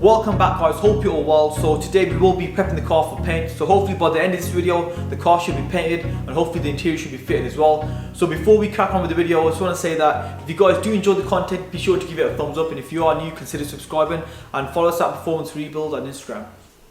Welcome back guys, hope you're all well. So today we will be prepping the car for paint. So hopefully by the end of this video, the car should be painted and hopefully the interior should be fitted as well. So before we crack on with the video, I just want to say that if you guys do enjoy the content, be sure to give it a thumbs up, and if you are new, consider subscribing and follow us at Performance Rebuild on Instagram.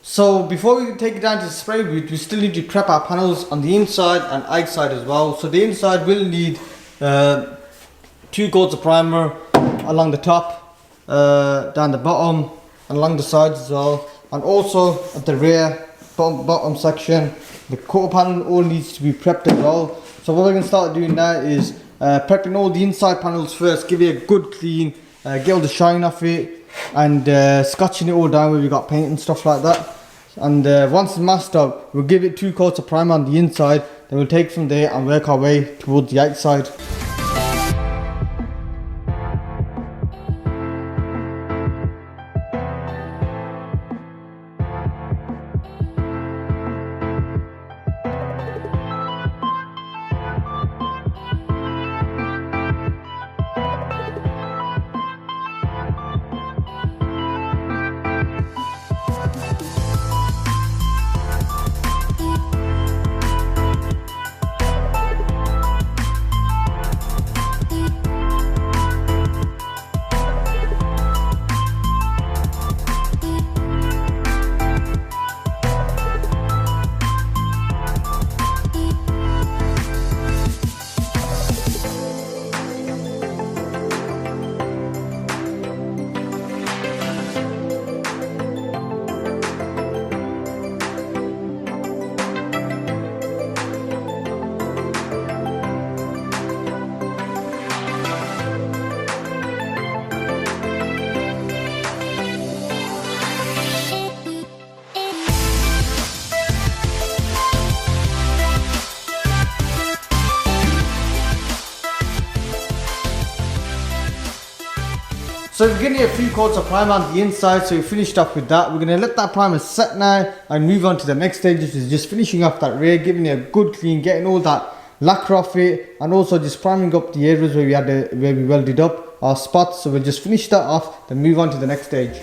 So before we take it down to the spray booth, we still need to prep our panels on the inside and outside as well. So the inside will need 2 coats of primer along the top, down the bottom, and along the sides as well, and also at the rear bottom section. The quarter panel all needs to be prepped as well. So what we're going to start doing now is prepping all the inside panels first, give it a good clean, get all the shine off it, and scotching it all down where we got paint and stuff like that. And once it's masked up, we'll give it 2 coats of primer on the inside, then we'll take from there and work our way towards the outside. So we're getting a few coats of primer on the inside, so we finished up with that. We're going to let that primer set now and move on to the next stage, which is just finishing off that rear, giving it a good clean, getting all that lacquer off it, and also just priming up the areas where we welded up our spots. So we'll just finish that off, then move on to the next stage.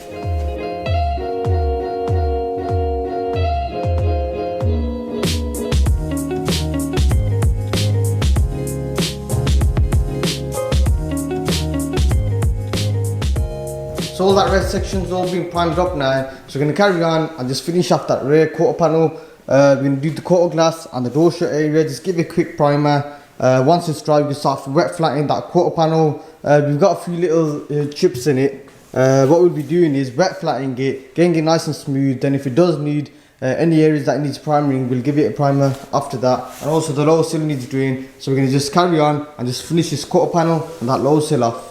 So all that red section's all been primed up now, so we're going to carry on and just finish off that rear quarter panel. We're going to do the quarter glass and the door shut area, just give it a quick primer. Once it's dry, we start wet flattening that quarter panel. We've got a few little chips in it. What we'll be doing is wet flattening it, getting it nice and smooth. Then if it does need any areas that needs primering, we'll give it a primer after that. And also the lower sill needs doing, so we're going to just carry on and just finish this quarter panel and that lower sill off.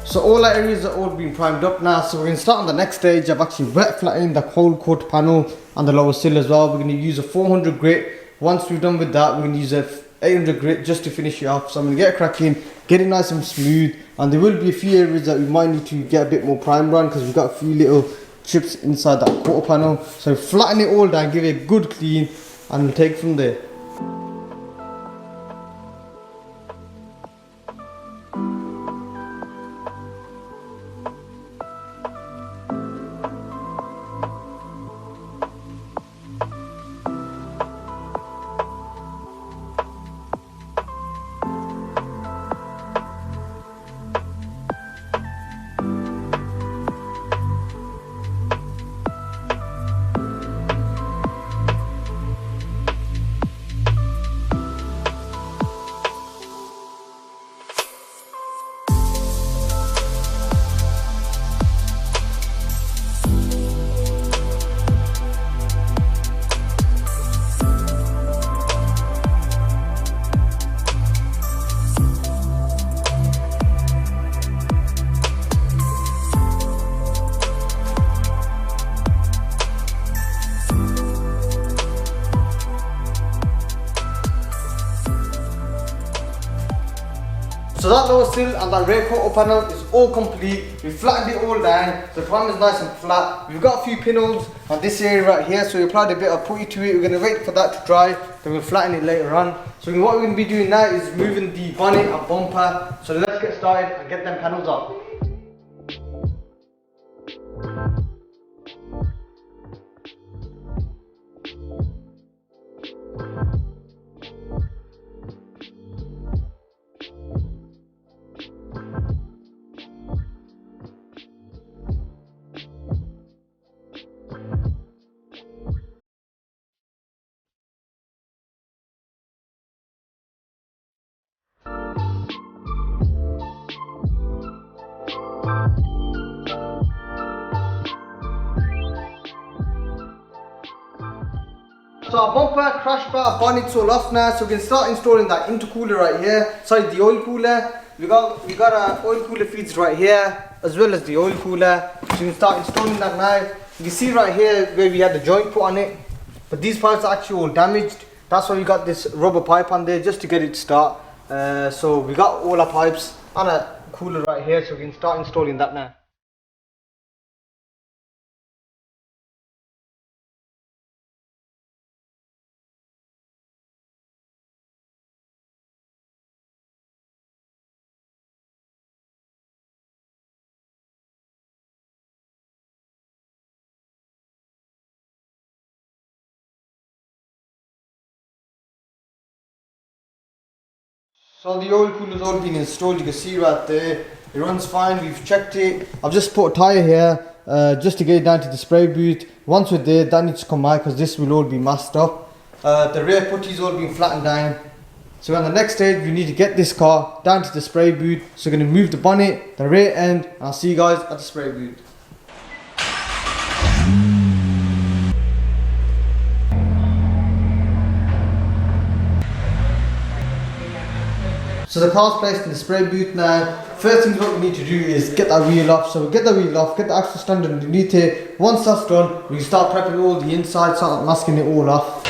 So all our areas are all been primed up now, so we're going to start on the next stage of actually wet flattening the whole quarter panel and the lower sill as well. We're going to use a 400 grit. Once we've done with that, we're going to use a 800 grit just to finish it off. So I'm going to get cracking, get it nice and smooth, and there will be a few areas that we might need to get a bit more primer on because we've got a few little chips inside that quarter panel. So flatten it all down, give it a good clean, and we'll take from there. that lower sill and that rear quarter panel is all complete. We flattened it all down, so the front is nice and flat. We've got a few pinholes on this area right here, so we applied a bit of putty to it. We're going to wait for that to dry, then we'll flatten it later on. So what we're going to be doing now is moving the bonnet and bumper. So let's get started and get them panels off. So our bumper, crash bar, bonnet's all off now, so we can start installing that intercooler right here. Sorry, the oil cooler. We got our oil cooler feeds right here, as well as the oil cooler. So we can start installing that now. You can see right here where we had the joint put on it, but these pipes are actually all damaged. That's why we got this rubber pipe on there, just to get it to start. So we got all our pipes and a cooler right here, so we can start installing that now. So the oil cooler's all been installed, you can see right there, it runs fine, we've checked it. I've just put a tyre here, just to get it down to the spray booth. Once we're there, that needs to come out because this will all be masked up. The rear putty's all been flattened down. So on the next stage, we need to get this car down to the spray booth. So we're going to move the bonnet, the rear end, and I'll see you guys at the spray booth. So the car's placed in the spray booth now. First thing what we need to do is get that wheel off. So we'll get the wheel off, get the axle stand underneath it. Once that's done, we can start prepping all the inside, start masking it all off.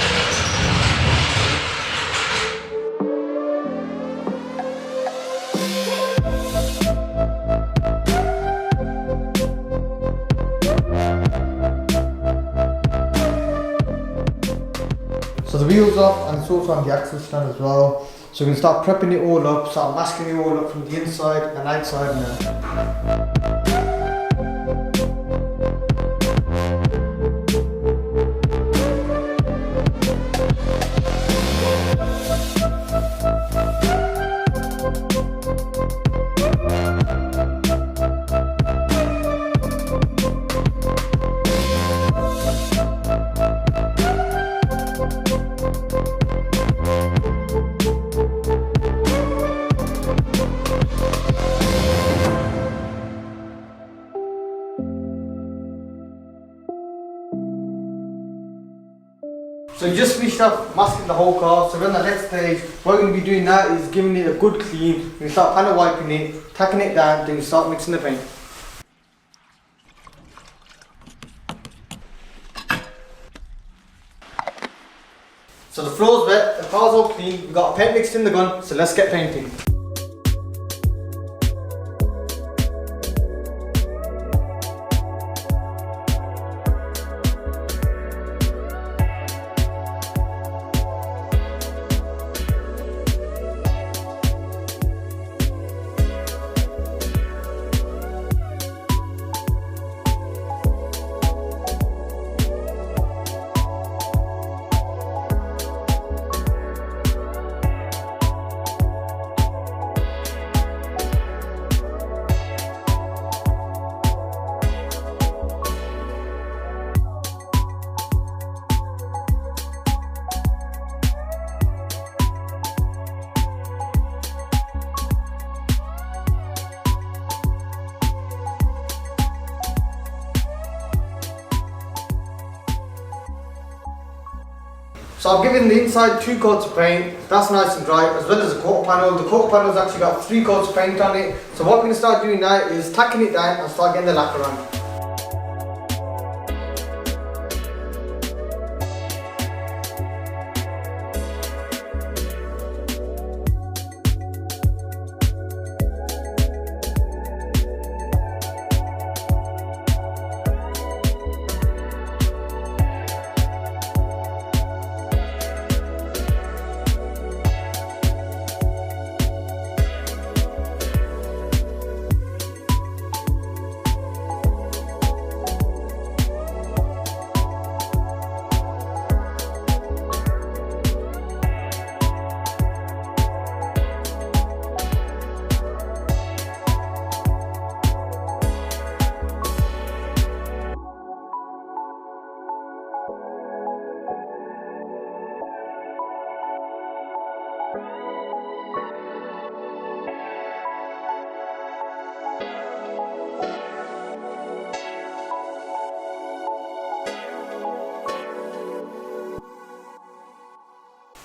So the wheel's off and it's also on the axle stand as well. So we can start prepping it all up, start masking it all up from the inside and outside now. So we just finished up masking the whole car, so we're on the next stage. What we're going to be doing now is giving it a good clean. We start panel wiping it, tacking it down, then we start mixing the paint. So the floor's wet, the car's all clean, we've got paint mixed in the gun, so let's get painting. So I've given the inside 2 coats of paint, that's nice and dry, as well as the quarter panel. The quarter panel's actually got 3 coats of paint on it. So what we're going to start doing now is tacking it down and start getting the lacquer on.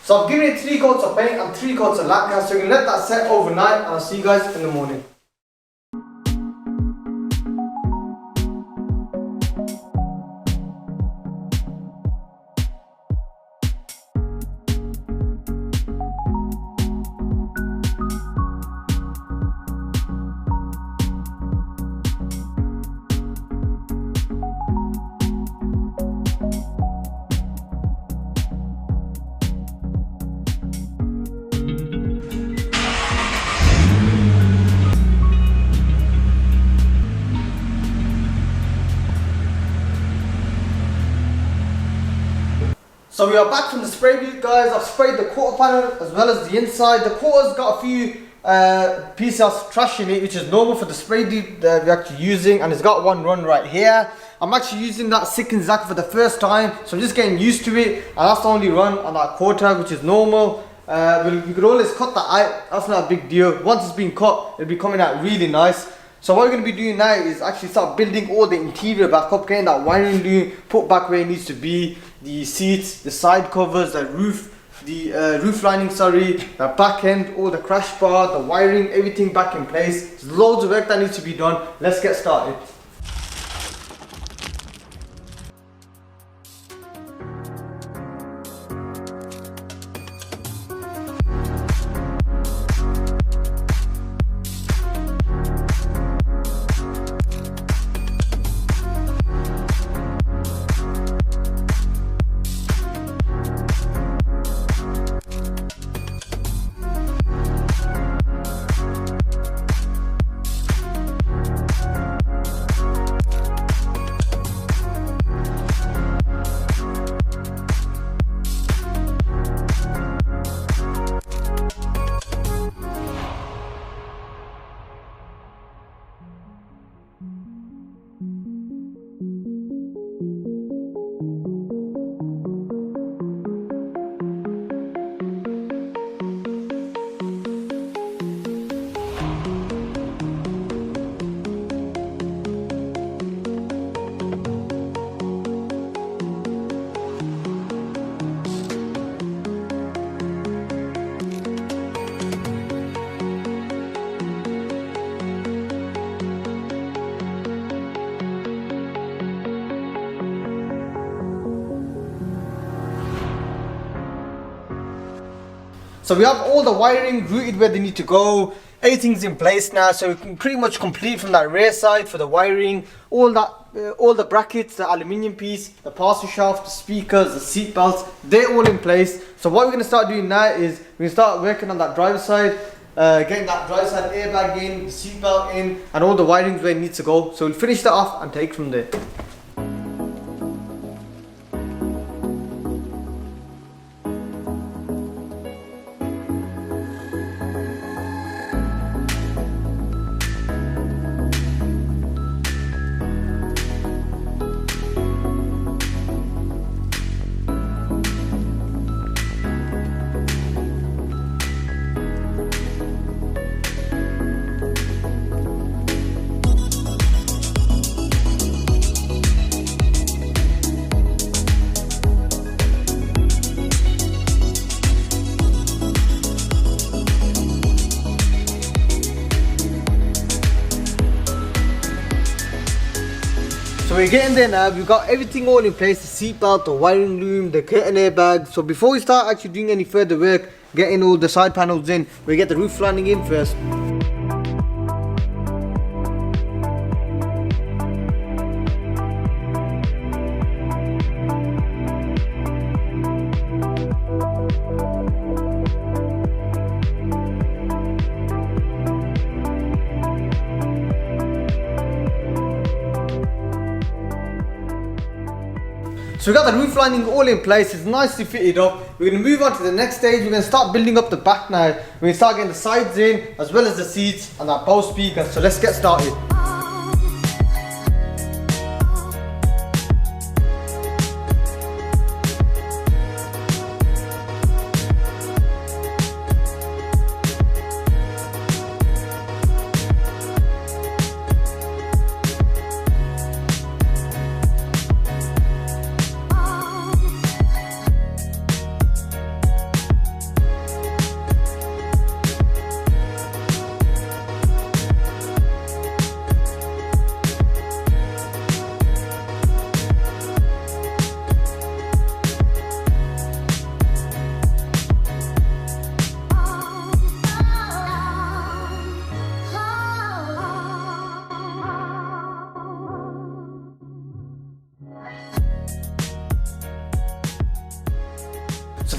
So I've given it 3 coats of paint and 3 coats of lacquer, so you can let that set overnight and I'll see you guys in the morning. So we are back from the spray booth, guys. I've sprayed the quarter panel as well as the inside. The quarter's got a few pieces of trash in it, which is normal for the spray booth that we're actually using, and it's got one run right here. I'm actually using that sick and zack for the first time, so I'm just getting used to it, and that's the only run on that quarter, which is normal. We could always cut that out, that's not a big deal. Once it's been cut, it'll be coming out really nice. So what we're going to be doing now is actually start building all the interior back up, getting that wiring loom put back where it needs to be, the seats, the side covers, the roof, the roof lining, sorry, the back end, all the crash bar, the wiring, everything back in place. There's loads of work that needs to be done. Let's get started. So we have all the wiring routed where they need to go. Everything's in place now, so we can pretty much complete from that rear side for the wiring. All the brackets, the aluminium piece, the parcel shaft, the speakers, the seat belts, they're all in place. So what we're going to start doing now is we're going to start working on that driver's side, getting that driver's side airbag in, the seat belt in, and all the wirings where it needs to go. So we'll finish that off and take from there. So we're getting there now. We've got everything all in place, the seat belt, the wiring loom, the curtain airbag. So before we start actually doing any further work, getting all the side panels in, we get the roof lining in first. So we got the roof lining all in place, it's nicely fitted up. We're going to move on to the next stage. We're going to start building up the back now. We're going to start getting the sides in, as well as the seats and that Bose speaker. So let's get started.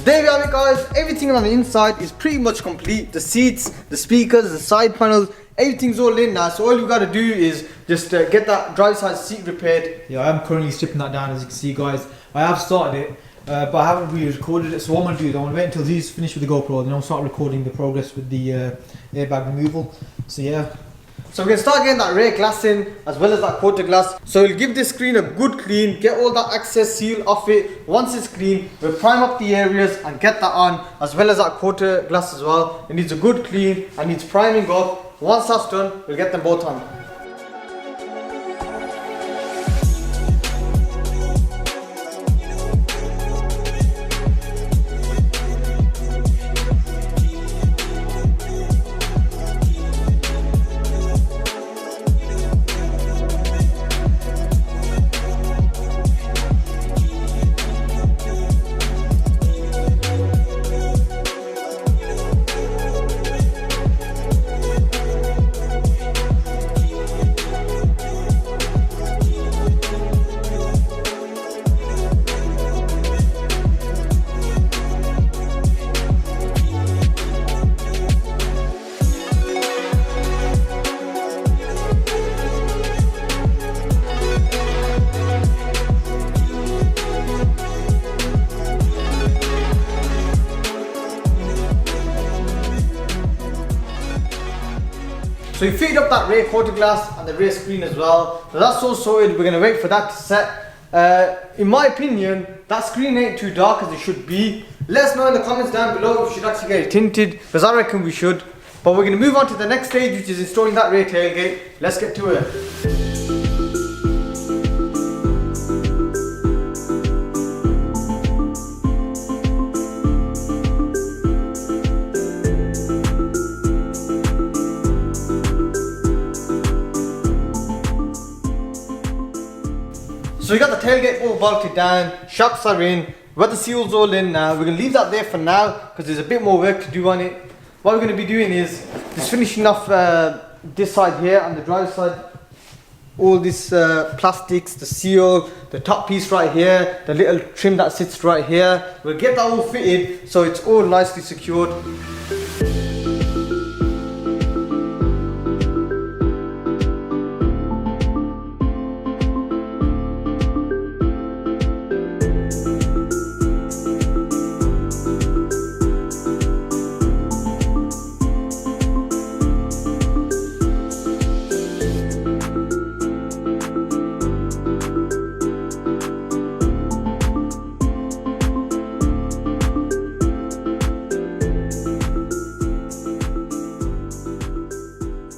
there we have it guys, everything on the inside is pretty much complete. The seats, the speakers, the side panels, everything's all in now. So all you gotta do is just get that driver's side seat repaired. Yeah, I'm currently stripping that down, as you can see guys. I have started it, but I haven't really recorded it. So what I'm going to do is I'm going to wait until he's finished with the GoPro, then I'll start recording the progress with the airbag removal. So yeah. So we're going to start getting that rear glass in, as well as that quarter glass. So we'll give this screen a good clean, get all that excess seal off it. Once it's clean, we'll prime up the areas and get that on, as well as that quarter glass as well. It needs a good clean and needs priming up. Once that's done, we'll get them both on. So we fitted up that rear quarter glass and the rear screen as well. So that's all sorted. We're going to wait for that to set. In my opinion, that screen ain't too dark as it should be. Let us know in the comments down below if we should actually get it tinted, because I reckon we should. But we're going to move on to the next stage, which is installing that rear tailgate. Let's get to it. So we got the tailgate all bolted down, shocks are in, weather seal's all in now. We're going to leave that there for now because there's a bit more work to do on it. What we're going to be doing is just finishing off this side here on the driver's side. All this plastics, the seal, the top piece right here, the little trim that sits right here. We'll get that all fitted so it's all nicely secured.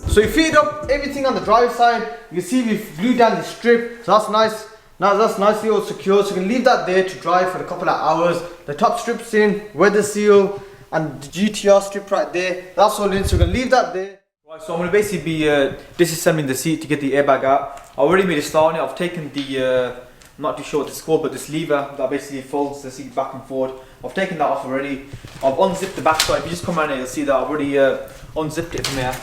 So we fitted up everything on the driver's side. You can see we've glued down the strip, so that's nice. Now that's nicely all secure, so we can leave that there to dry for a couple of hours. The top strip's in, weather seal, and the GTR strip right there. That's all in, so we're gonna leave that there. Right, so I'm going to basically be disassembling the seat to get the airbag out. I already made a start on it. I've taken the, I'm not too sure what it's called, but this lever that basically folds the seat back and forward. I've taken that off already. I've unzipped the back side. If you just come around here, you'll see that I've already unzipped it from here.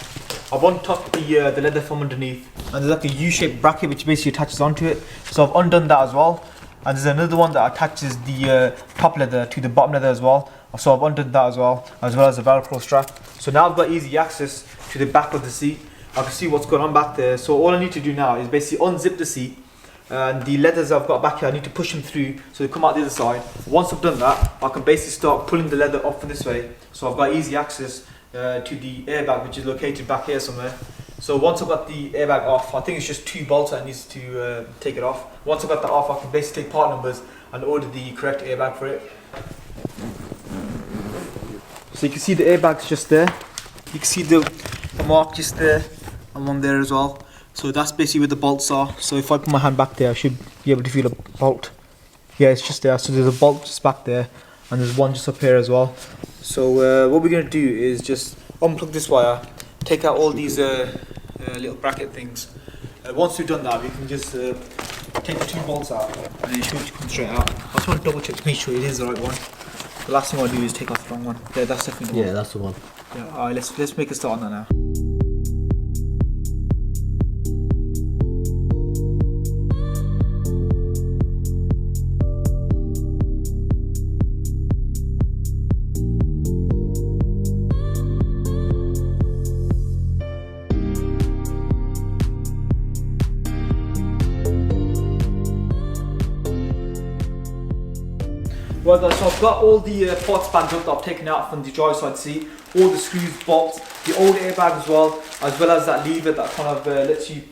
I've untucked the leather from underneath, and there's like a U-shaped bracket which basically attaches onto it. So I've undone that as well. And there's another one that attaches the top leather to the bottom leather as well. So I've undone that as well as the Velcro strap. So now I've got easy access to the back of the seat. I can see what's going on back there. So all I need to do now is basically unzip the seat. And the leathers I've got back here, I need to push them through so they come out the other side. Once I've done that, I can basically start pulling the leather off this way. So I've got easy access to the airbag, which is located back here somewhere. So once I've got the airbag off, I think it's just 2 bolts I need to take it off. Once I've got that off, I can basically take part numbers and order the correct airbag for it. So you can see the airbag's just there. You can see the mark just there and one there as well. So that's basically where the bolts are. So if I put my hand back there, I should be able to feel a bolt. Yeah, it's just there. So there's a bolt just back there, and there's one just up here as well. So what we're going to do is just unplug this wire, take out all these little bracket things. Once we've done that, we can just take the 2 bolts out, and it should come straight out. I just want to double check to make sure it is the right one. The last thing I do is take off the wrong one. Yeah, that's definitely the one. Yeah, that's the one. Yeah, alright, let's make a start on that now. Right guys, so I've got all the parts bands up that I've taken out from the driver's side seat, all the screws, bolts, the old airbag as well as that lever that kind of lets you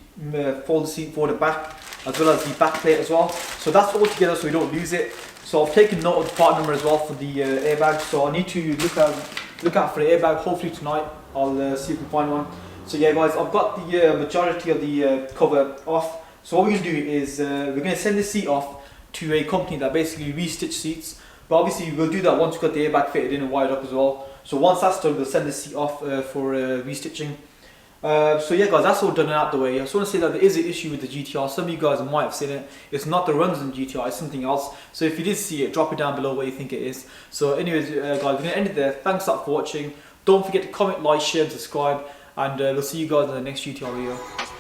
fold the seat forward and back, as well as the back plate as well. So that's all together so we don't lose it. So I've taken note of the part number as well for the airbag, so I need to look out for the airbag. Hopefully tonight I'll see if we can find one. So yeah guys, I've got the majority of the cover off. So what we're going to do is we're going to send the seat off to a company that basically restitch seats, but obviously we'll do that once we've got the airbag fitted in and wired up as well. So once that's done, we'll send the seat off for restitching. So yeah guys, that's all done and out the way. I just want to say that there is an issue with the GTR. Some of you guys might have seen it. It's not the runs in GTR, it's something else. So if you did see it, drop it down below what you think it is. So anyways guys, we're going to end it there. Thanks a lot for watching. Don't forget to comment, like, share and subscribe, and we'll see you guys in the next GTR video.